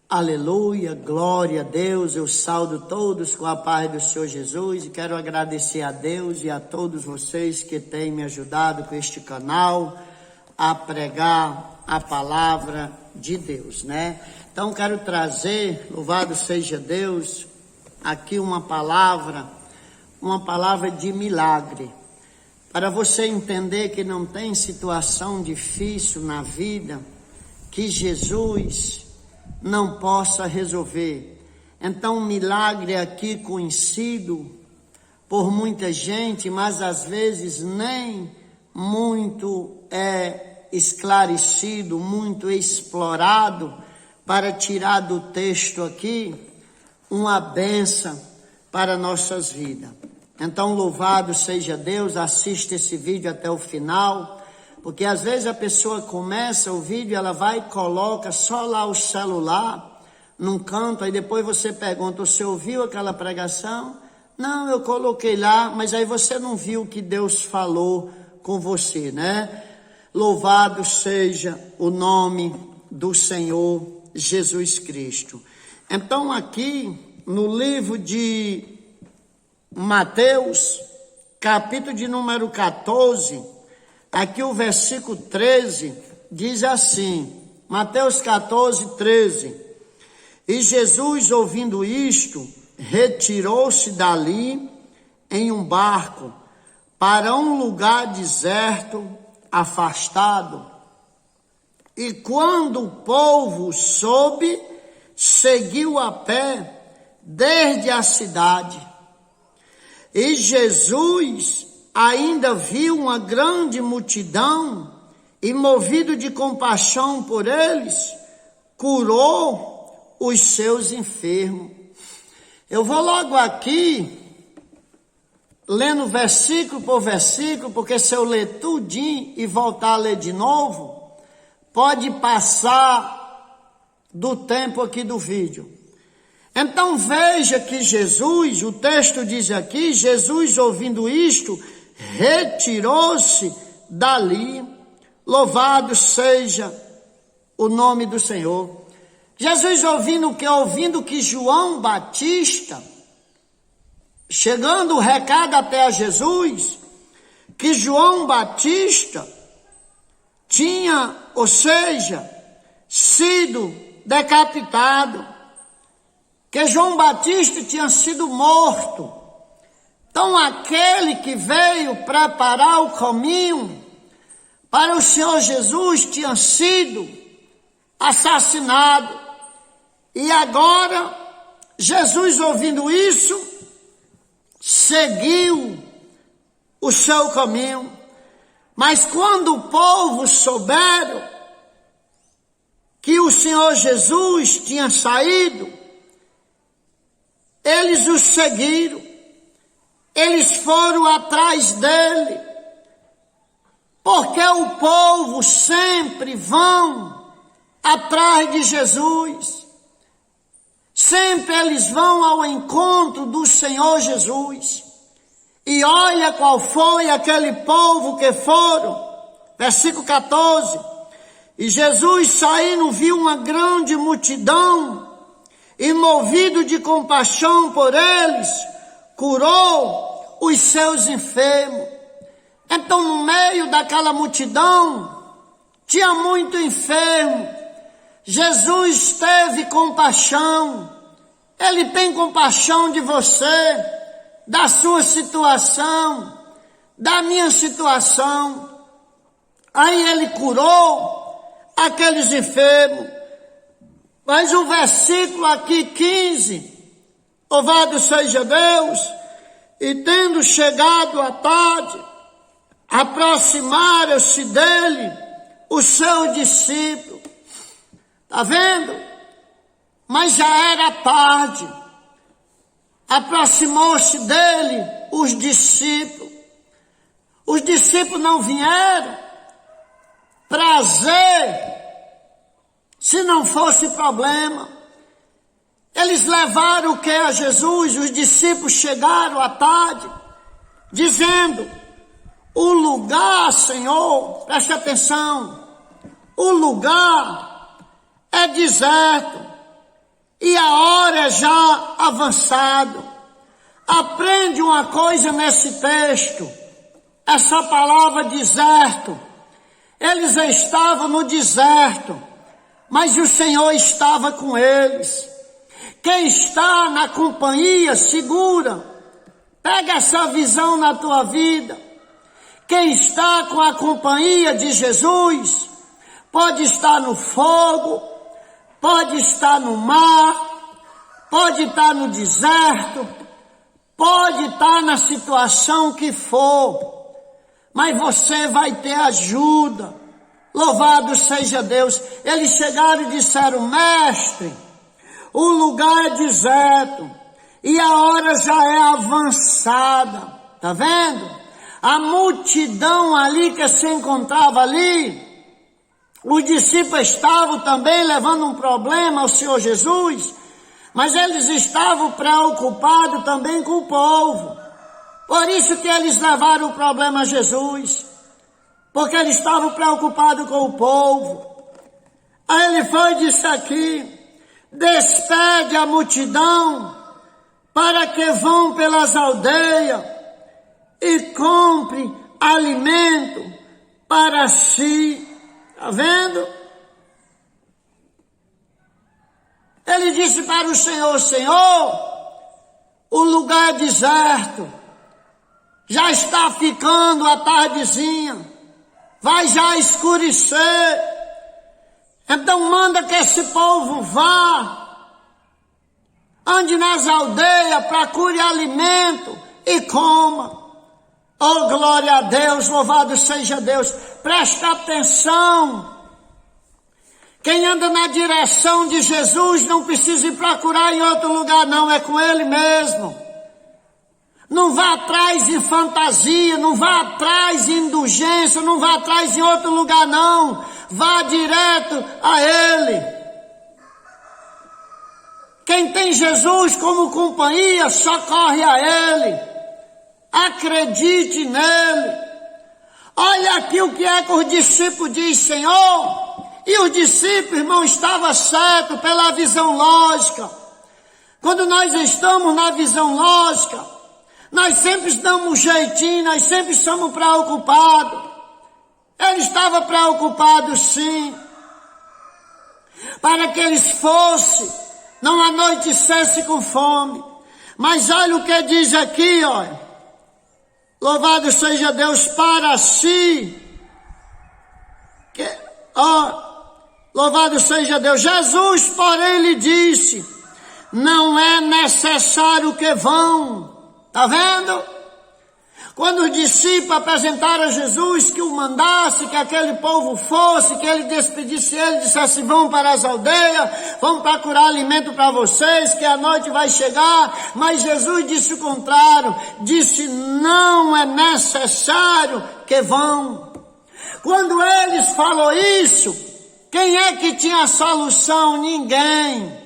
Aleluia, glória a Deus, eu saúdo todos com a paz do Senhor Jesus e quero agradecer a Deus e a todos vocês que têm me ajudado com este canal a pregar a palavra de Deus, né? Então quero trazer, louvado seja Deus, aqui uma palavra de milagre, para você entender que não tem situação difícil na vida que Jesus não possa resolver. Então, um milagre aqui conhecido por muita gente, mas às vezes nem muito esclarecido, muito explorado, para tirar do texto aqui uma bênção para nossas vidas. Então, louvado seja Deus, assista esse vídeo até o final, porque às vezes a pessoa começa o vídeo, ela vai e coloca só lá o celular num canto, aí depois você pergunta, você ouviu aquela pregação? Não, eu coloquei lá, mas aí você não viu o que Deus falou com você, né? Louvado seja o nome do Senhor Jesus Cristo. Então aqui no livro de Mateus, capítulo de número 14, aqui o versículo 13 diz assim, Mateus 14, 13. E Jesus, ouvindo isto, retirou-se dali em um barco para um lugar deserto, afastado. E quando o povo soube, seguiu a pé desde a cidade. E Jesus ainda viu uma grande multidão e, movido de compaixão por eles, curou os seus enfermos. Eu vou logo aqui, lendo versículo por versículo, porque se eu ler tudinho e voltar a ler de novo, pode passar do tempo aqui do vídeo. Então veja que Jesus, o texto diz aqui, Jesus ouvindo isto, retirou-se dali, louvado seja o nome do Senhor. Jesus ouvindo que João Batista, chegando o recado até a Jesus, que João Batista tinha, ou seja, sido decapitado, que João Batista tinha sido morto. Então aquele que veio preparar o caminho para o Senhor Jesus tinha sido assassinado. E agora, Jesus ouvindo isso, seguiu o seu caminho. Mas quando o povo souberam que o Senhor Jesus tinha saído, eles o seguiram. Eles foram atrás dele, porque o povo sempre vão atrás de Jesus, sempre eles vão ao encontro do Senhor Jesus, e olha qual foi aquele povo que foram, versículo 14, e Jesus saindo viu uma grande multidão, e movido de compaixão por eles, curou os seus enfermos. Então no meio daquela multidão, tinha muito enfermo. Jesus teve compaixão. Ele tem compaixão de você, da sua situação, da minha situação. Aí ele curou aqueles enfermos. Mas o versículo aqui 15, louvado seja Deus, e tendo chegado à tarde, aproximaram-se dele os seus discípulos. Está vendo? Mas já era tarde. Aproximou-se dele os discípulos. Os discípulos não vieram prazer, se não fosse problema. Eles levaram o que a Jesus? Os discípulos chegaram à tarde, dizendo, o lugar, Senhor, preste atenção, o lugar é deserto, e a hora é já avançado. Aprende uma coisa nesse texto, essa palavra deserto. Eles estavam no deserto, mas o Senhor estava com eles. Quem está na companhia segura. Pega essa visão na tua vida. Quem está com a companhia de Jesus, pode estar no fogo, pode estar no mar, pode estar no deserto, pode estar na situação que for, mas você vai ter ajuda. Louvado seja Deus. Eles chegaram e disseram: mestre, o lugar é deserto e a hora já é avançada. Tá vendo? A multidão ali que se encontrava ali, os discípulos estavam também levando um problema ao Senhor Jesus, mas eles estavam preocupados também com o povo. Por isso que eles levaram o problema a Jesus, porque eles estavam preocupados com o povo. Aí ele foi e disse aqui: despede a multidão para que vão pelas aldeias e compre alimento para si. Está vendo? Ele disse para o Senhor: Senhor, o lugar é deserto, já está ficando a tardezinha, vai já escurecer, então manda que esse povo vá, ande nas aldeias, procure alimento e coma. Oh, glória a Deus, louvado seja Deus. Preste atenção. Quem anda na direção de Jesus não precisa ir procurar em outro lugar, não, é com Ele mesmo. Não vá atrás em fantasia, não vá atrás em indulgência, não vá atrás em outro lugar, não. Vá direto a Ele. Quem tem Jesus como companhia, socorre a Ele. Acredite nele. Olha aqui o que é que os discípulos dizem: Senhor. E os discípulos, irmão, estavam certos pela visão lógica. Quando nós estamos na visão lógica, nós sempre damos um jeitinho, nós sempre estamos preocupados. Ele estava preocupado sim, para que eles fossem, não anoitecesse com fome. Mas olha o que diz aqui, olha. Louvado seja Deus, para si. Louvado seja Deus. Jesus, porém, lhe disse: não é necessário que vão. Está vendo? Quando os discípulos apresentaram a Jesus que o mandasse, que aquele povo fosse, que ele despedisse ele, dissesse: vão para as aldeias, vão procurar alimento para vocês, que a noite vai chegar. Mas Jesus disse o contrário, disse: não é necessário que vão. Quando eles falou isso, quem é que tinha a solução? Ninguém.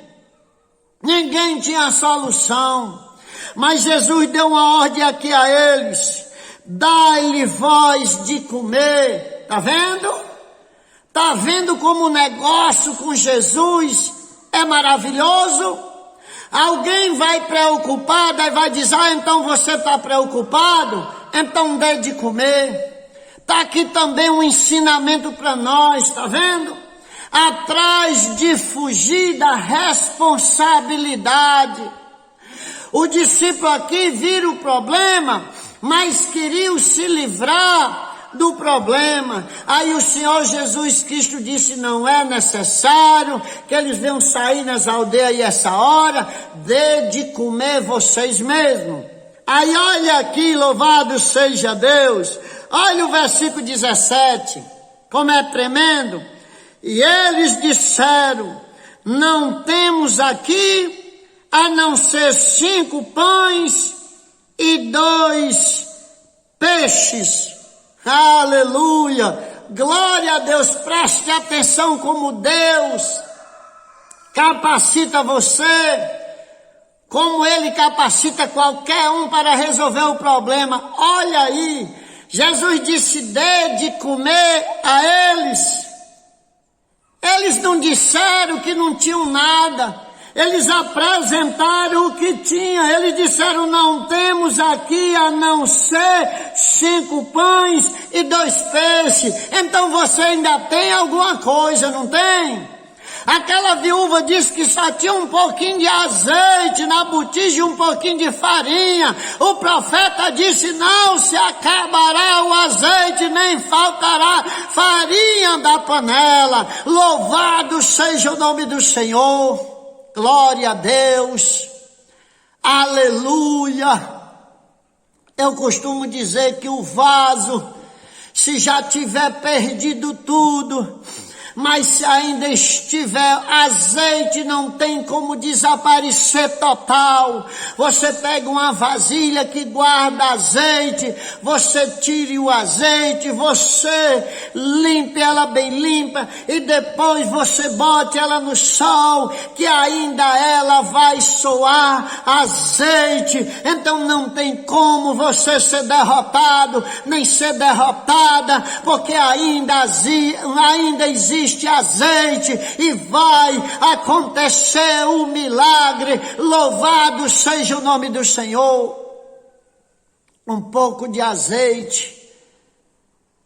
Ninguém tinha a solução. Mas Jesus deu uma ordem aqui a eles: dai-lhe voz de comer. Tá vendo? Tá vendo como o negócio com Jesus é maravilhoso? Alguém vai preocupado e vai dizer: então você está preocupado? Então dê de comer. Tá aqui também um ensinamento para nós, tá vendo? Atrás de fugir da responsabilidade. O discípulo aqui viram o problema, mas queriam se livrar do problema. Aí o Senhor Jesus Cristo disse: não é necessário que eles venham sair nas aldeias e essa hora, dê de comer vocês mesmos. Aí olha aqui, louvado seja Deus, olha o versículo 17, como é tremendo. E eles disseram: não temos aqui a não ser 5 pães e 2 peixes. Aleluia, glória a Deus. Preste atenção como Deus capacita você, como Ele capacita qualquer um para resolver o problema. Olha aí, Jesus disse: dê de comer a eles. Eles não disseram que não tinham nada. Eles apresentaram o que tinha. Eles disseram: não temos aqui a não ser 5 pães e 2 peixes. Então você ainda tem alguma coisa, não tem? Aquela viúva disse que só tinha um pouquinho de azeite na botija e um pouquinho de farinha. O profeta disse: não se acabará o azeite, nem faltará farinha da panela. Louvado seja o nome do Senhor. Glória a Deus. Aleluia. Eu costumo dizer que o vaso, se já tiver perdido tudo, mas se ainda estiver azeite, não tem como desaparecer total. Você pega uma vasilha que guarda azeite, você tire o azeite, você limpe ela bem limpa e depois você bote ela no sol, que ainda ela vai soar azeite. Então não tem como você ser derrotado, nem ser derrotada, porque ainda existe azeite e vai acontecer o milagre. Louvado seja o nome do Senhor. Um pouco de azeite.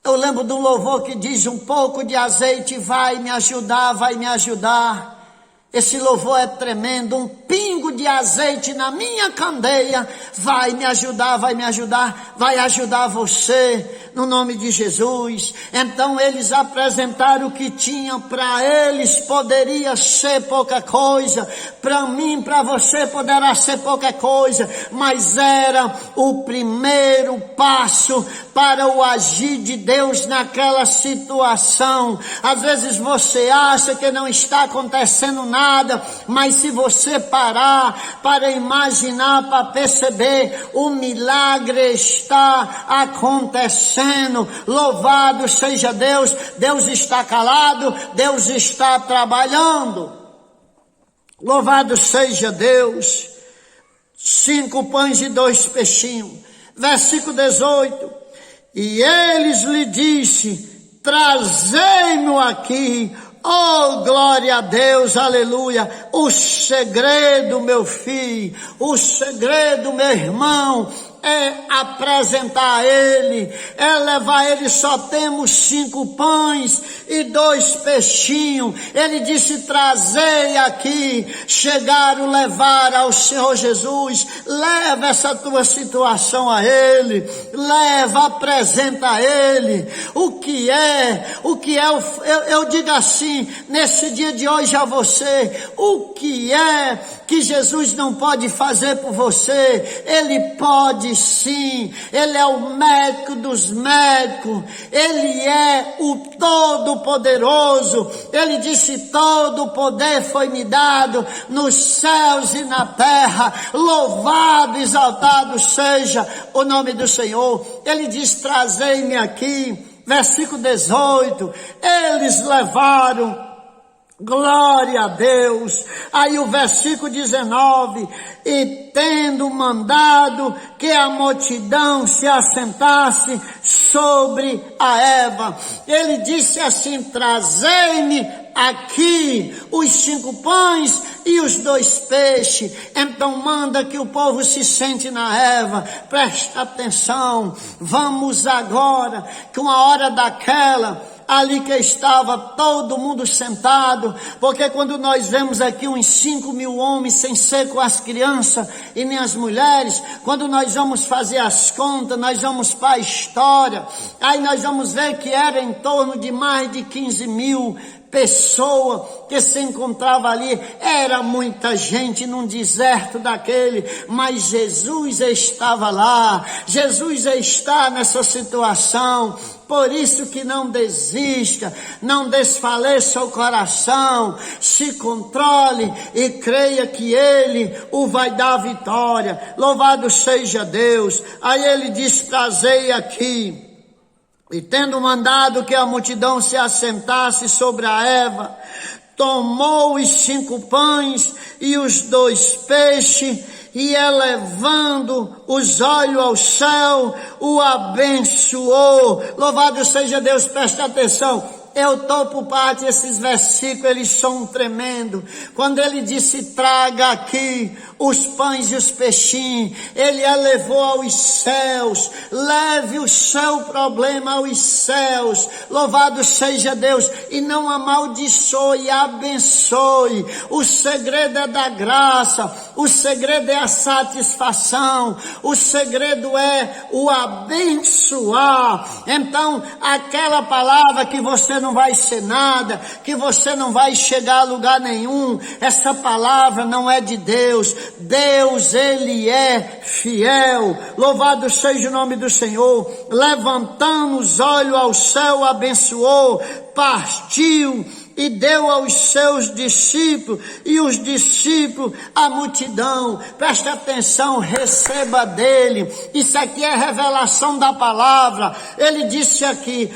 Eu lembro do louvor que diz: um pouco de azeite vai me ajudar, vai me ajudar. Esse louvor é tremendo. Um pingo de azeite na minha candeia vai me ajudar, vai me ajudar, vai ajudar você, no nome de Jesus. Então eles apresentaram o que tinham. Para eles poderia ser pouca coisa, para mim, para você poderá ser pouca coisa, mas era o primeiro passo para o agir de Deus naquela situação. Às vezes você acha que não está acontecendo nada, mas se você parar para imaginar, para perceber, o milagre está acontecendo. Louvado seja Deus. Deus está calado, Deus está trabalhando. Louvado seja Deus. 5 pães e 2 peixinhos. Versículo 18. E eles lhe disse: trazei-mo aqui. Oh, glória a Deus, aleluia. O segredo, meu filho, o segredo, meu irmão, é apresentar a Ele, é levar Ele. Só temos 5 pães e 2 peixinhos. Ele disse: trazei aqui. Chegaram, levar ao Senhor Jesus. Leva essa tua situação a Ele, leva, apresenta a Ele. O que é, eu digo assim, nesse dia de hoje a você: o que é que Jesus não pode fazer por você? Ele pode sim. Ele é o médico dos médicos, Ele é o Todo-Poderoso. Ele disse: todo o poder foi-me dado nos céus e na terra. Louvado, exaltado seja o nome do Senhor. Ele diz: trazei-me aqui. Versículo 18, eles levaram. Glória a Deus. Aí o versículo 19, e tendo mandado que a multidão se assentasse sobre a erva, ele disse assim: trazei-me aqui os 5 pães e os 2 peixes. Então manda que o povo se sente na erva. Presta atenção. Vamos agora, que uma hora daquela, ali que estava todo mundo sentado, porque quando nós vemos aqui uns 5.000 homens, sem ser com as crianças e nem as mulheres, quando nós vamos fazer as contas, nós vamos para a história, aí nós vamos ver que era em torno de mais de 15.000 pessoas que se encontrava ali. Era muita gente num deserto daquele, mas Jesus estava lá. Jesus está nessa situação. Por isso que não desista, não desfaleça o coração, se controle e creia que Ele o vai dar vitória. Louvado seja Deus. Aí ele diz: trazei aqui. E tendo mandado que a multidão se assentasse sobre a erva, tomou os 5 pães e os 2 peixes, e elevando os olhos ao céu, o abençoou. Louvado seja Deus. Presta atenção. eu estou por parte, esses versículos, eles são tremendo. Quando ele disse, traga aqui os pães e os peixinhos, ele elevou aos céus, leve o seu problema aos céus, louvado seja Deus, e não amaldiçoe, abençoe. O segredo é da graça, o segredo é a satisfação, o segredo é o abençoar. Então, aquela palavra que você não vai ser nada, que você não vai chegar a lugar nenhum, essa palavra não é de Deus. Deus, ele é fiel. Louvado seja o nome do Senhor. Levantando os olhos ao céu, abençoou, partiu e deu aos seus discípulos, e os discípulos, a multidão. Presta atenção, receba dele. Isso aqui é revelação da palavra. Ele disse aqui,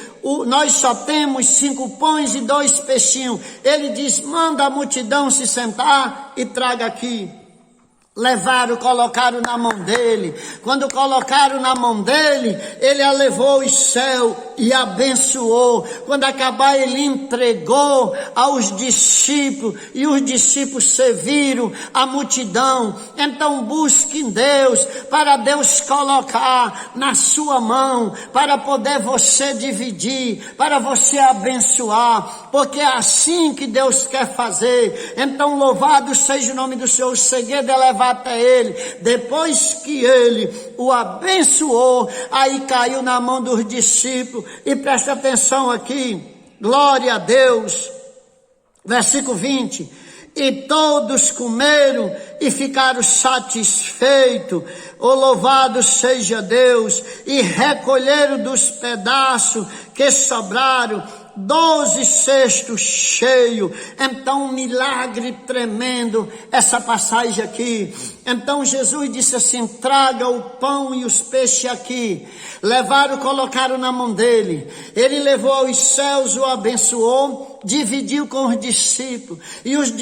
nós só temos 5 pães e 2 peixinhos. Ele diz, manda a multidão se sentar e traga aqui. Levaram, colocaram na mão dele. Quando colocaram na mão dele, ele a levou ao céu e abençoou. Quando acabar, ele entregou aos discípulos, e os discípulos serviram a multidão. Então busque em Deus, para Deus colocar na sua mão, para poder você dividir, para você abençoar, porque é assim que Deus quer fazer. Então louvado seja o nome do Senhor. O segredo é levar até ele. Depois que ele o abençoou, aí caiu na mão dos discípulos. E presta atenção aqui, glória a Deus, versículo 20, e todos comeram e ficaram satisfeitos, louvado seja Deus, e recolheram dos pedaços que sobraram 12 cestos cheios. Então um milagre tremendo, essa passagem aqui. Então Jesus disse assim, traga o pão e os peixes aqui. Levaram, colocaram na mão dele. Ele levou aos céus, o abençoou, dividiu com os discípulos. E os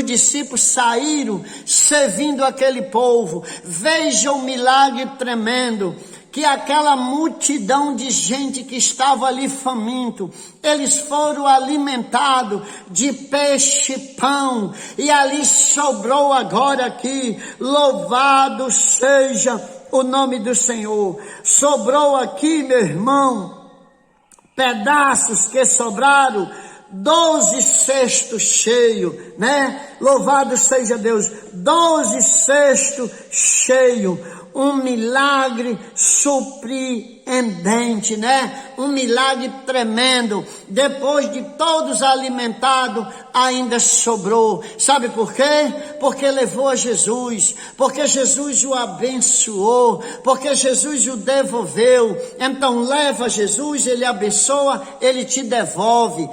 discípulos saíram servindo aquele povo. Veja o milagre tremendo. Que aquela multidão de gente que estava ali faminto, eles foram alimentados de peixe e pão, e ali sobrou agora aqui, louvado seja o nome do Senhor. Sobrou aqui, meu irmão, pedaços que sobraram, 12 cestos cheios, né? Louvado seja Deus, 12 cestos cheios. Um milagre surpreendente, né? Um milagre tremendo. Depois de todos alimentados, ainda sobrou. Sabe por quê? Porque levou a Jesus, porque Jesus o abençoou, porque Jesus o devolveu. Então leva Jesus, ele abençoa, ele te devolve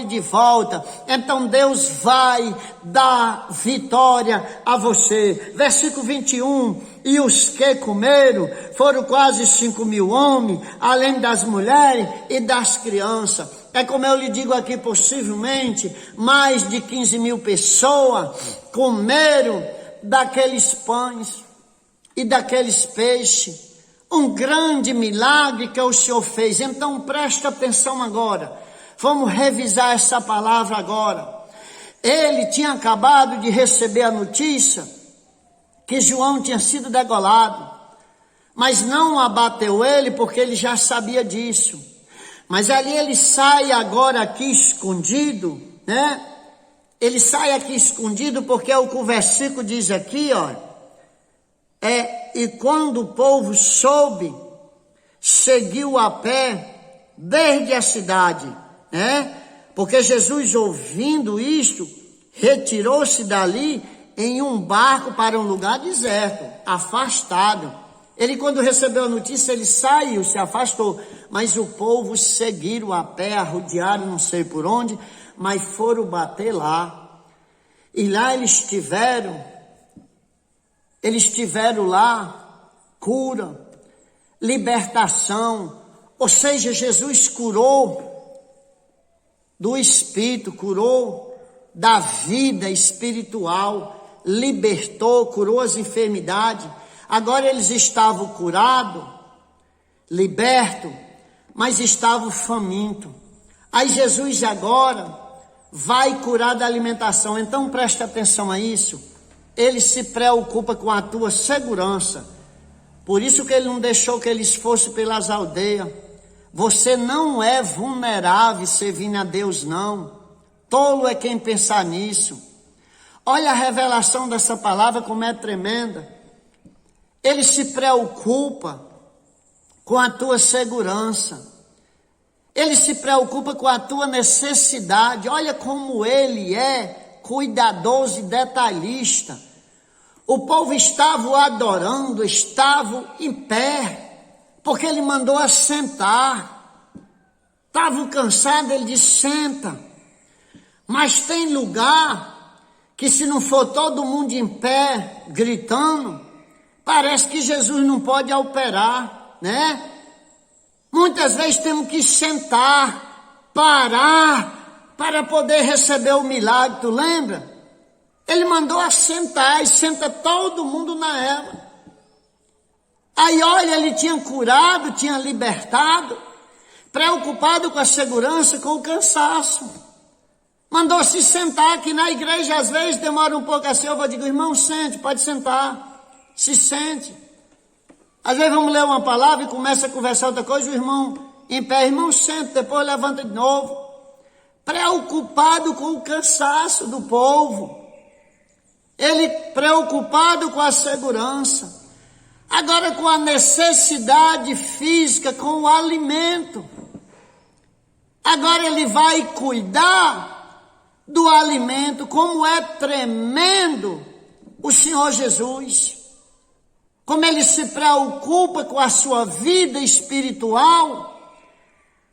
de volta. Então Deus vai dar vitória a você. Versículo 21, e os que comeram foram quase 5.000 homens, além das mulheres e das crianças. É como eu lhe digo aqui, possivelmente, mais de 15.000 pessoas comeram daqueles pães e daqueles peixes. Um grande milagre que o Senhor fez. Então presta atenção agora. Vamos revisar essa palavra agora. Ele tinha acabado de receber a notícia que João tinha sido degolado, mas não abateu ele porque ele já sabia disso. Mas ali ele sai agora aqui escondido, né? Ele sai aqui escondido porque é o que o versículo diz aqui, ó. E quando o povo soube, seguiu a pé desde a cidade, né? Porque Jesus, ouvindo isto, retirou-se dali em um barco para um lugar deserto, afastado. Ele, quando recebeu a notícia, ele saiu, se afastou. Mas o povo seguiram a pé, arrodearam não sei por onde, mas foram bater lá. E lá eles tiveram lá cura, libertação. Ou seja, Jesus curou do espírito, curou da vida espiritual, libertou, curou as enfermidades. Agora eles estavam curados, libertos, mas estavam famintos. Aí Jesus agora vai curar da alimentação. Então presta atenção a isso. Ele se preocupa com a tua segurança. Por isso que ele não deixou que eles fossem pelas aldeias. Você não é vulnerável servindo a Deus, não. Tolo é quem pensar nisso. Olha a revelação dessa palavra como é tremenda. Ele se preocupa com a tua segurança. Ele se preocupa com a tua necessidade. Olha como ele é cuidadoso e detalhista. O povo estava o adorando, estava em pé, porque ele mandou assentar. Estavam cansados, ele disse, senta. Mas tem lugar que se não for todo mundo em pé, gritando, parece que Jesus não pode operar, né? Muitas vezes temos que sentar, parar, para poder receber o milagre, tu lembra? Ele mandou assentar e senta todo mundo na ela. Aí olha, ele tinha curado, tinha libertado, preocupado com a segurança, com o cansaço. Mandou se sentar, aqui na igreja às vezes demora um pouco assim, eu vou dizer, irmão, sente, pode sentar, se sente. Às vezes vamos ler uma palavra e começa a conversar outra coisa, o irmão em pé, irmão, senta, depois levanta de novo. Preocupado com o cansaço do povo. Ele preocupado com a segurança. Agora com a necessidade física, com o alimento. Agora ele vai cuidar do alimento, como é tremendo o Senhor Jesus. Como ele se preocupa com a sua vida espiritual,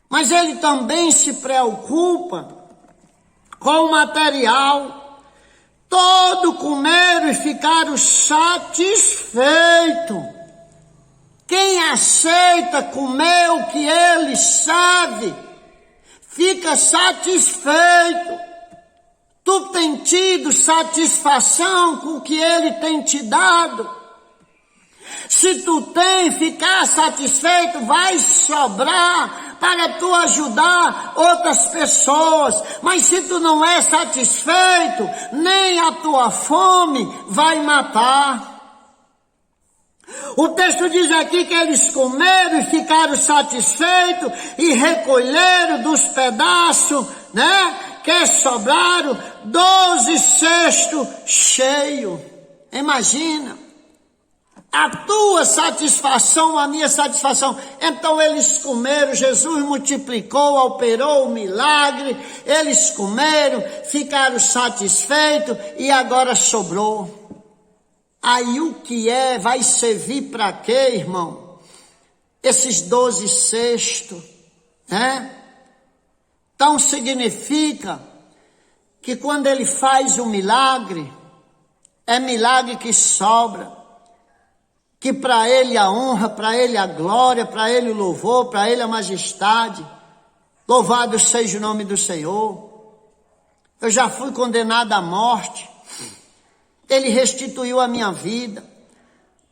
mas ele também se preocupa com o material. Todo comeram e ficaram satisfeitos. Quem aceita comer o que ele sabe, fica satisfeito. Tu tem tido satisfação com o que ele tem te dado? Se tu tem ficar satisfeito, vai sobrar para tu ajudar outras pessoas. Mas se tu não é satisfeito, nem a tua fome vai matar. O texto diz aqui que eles comeram e ficaram satisfeitos e recolheram dos pedaços, né? Que sobraram 12 cestos cheios. Imagina. A tua satisfação, a minha satisfação. Então eles comeram, Jesus multiplicou, operou o milagre, eles comeram, ficaram satisfeitos e agora sobrou. Aí o que é, vai servir para quê, irmão? Esses 12 cestos, né? Então significa que quando ele faz o milagre, é milagre que sobra. Que para ele a honra, para ele a glória, para ele o louvor, para ele a majestade. Louvado seja o nome do Senhor. Eu já fui condenado à morte. Ele restituiu a minha vida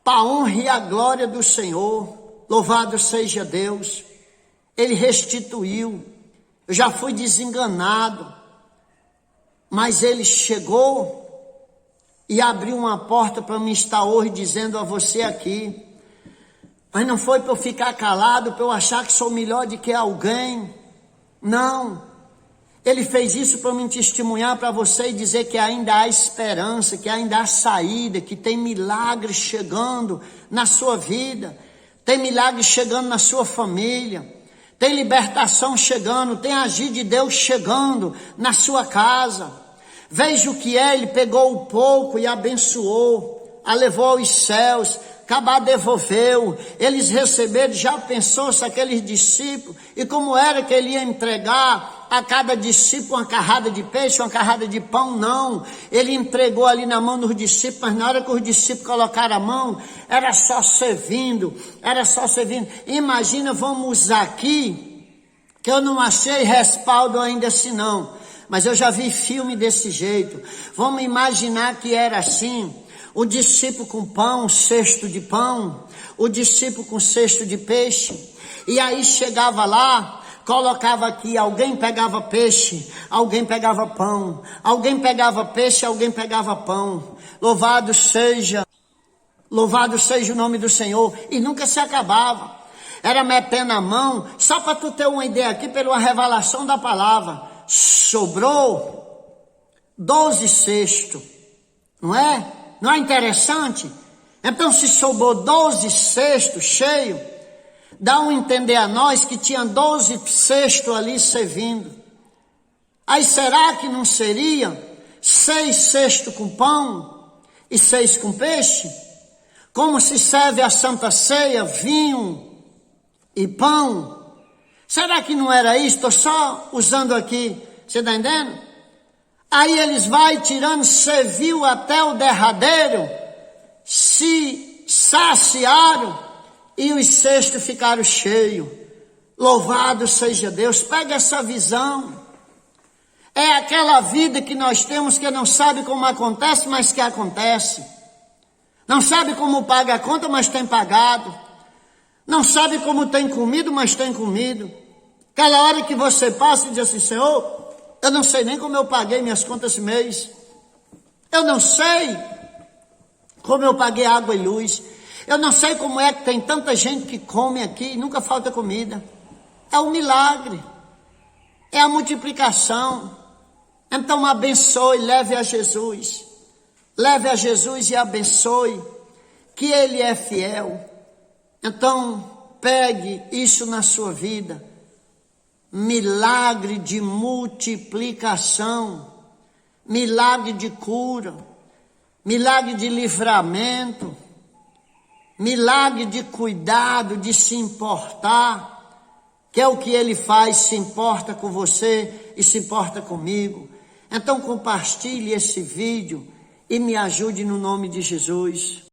para a honra e a glória do Senhor. Louvado seja Deus. Ele restituiu. Eu já fui desenganado. Mas ele chegou e abriu uma porta para mim estar hoje dizendo a você aqui. Mas não foi para eu ficar calado, para eu achar que sou melhor do que alguém. Não. Ele fez isso para me testemunhar para você e dizer que ainda há esperança, que ainda há saída, que tem milagre chegando na sua vida. Tem milagre chegando na sua família. Tem libertação chegando, tem agir de Deus chegando na sua casa. Veja o que é, ele pegou o pouco e abençoou, a levou aos céus, acabar devolveu, eles receberam, já pensou se aqueles discípulos, e como era que ele ia entregar a cada discípulo uma carrada de peixe, uma carrada de pão? Não, ele entregou ali na mão dos discípulos, mas na hora que os discípulos colocaram a mão, era só servindo. Imagina, vamos aqui, que eu não achei respaldo ainda assim não, mas eu já vi filme desse jeito. Vamos imaginar que era assim, o discípulo com pão, cesto de pão, o discípulo com cesto de peixe, e aí chegava lá, colocava aqui, alguém pegava peixe, alguém pegava pão, alguém pegava peixe, alguém pegava pão. Louvado seja o nome do Senhor. E nunca se acabava. Era metendo a mão, só para tu ter uma ideia aqui, pela revelação da palavra. Sobrou 12 cestos, não é? Não é interessante? Então, se sobrou 12 cestos cheios, dá um entender a nós que tinha 12 cestos ali servindo. Aí será que não seria 6 cestos com pão e 6 com peixe? Como se serve a Santa Ceia, vinho e pão? Será que não era isso? Estou só usando aqui, você está entendendo? Aí eles vai tirando, serviu até o derradeiro, se saciaram e os cestos ficaram cheios. Louvado seja Deus. Pega essa visão. É aquela vida que nós temos que não sabe como acontece, mas que acontece. Não sabe como paga a conta, mas tem pagado. Não sabe como tem comido, mas tem comido. Aquela hora que você passa e diz assim: Senhor, eu não sei nem como eu paguei minhas contas esse mês. Eu não sei como eu paguei água e luz. Eu não sei como é que tem tanta gente que come aqui e nunca falta comida. É um milagre. É a multiplicação. Então abençoe, leve a Jesus. Leve a Jesus e abençoe, que Ele é fiel. Então pegue isso na sua vida. Milagre de multiplicação, milagre de cura, milagre de livramento, milagre de cuidado, de se importar, que é o que Ele faz, se importa com você e se importa comigo. Então compartilhe esse vídeo e me ajude no nome de Jesus.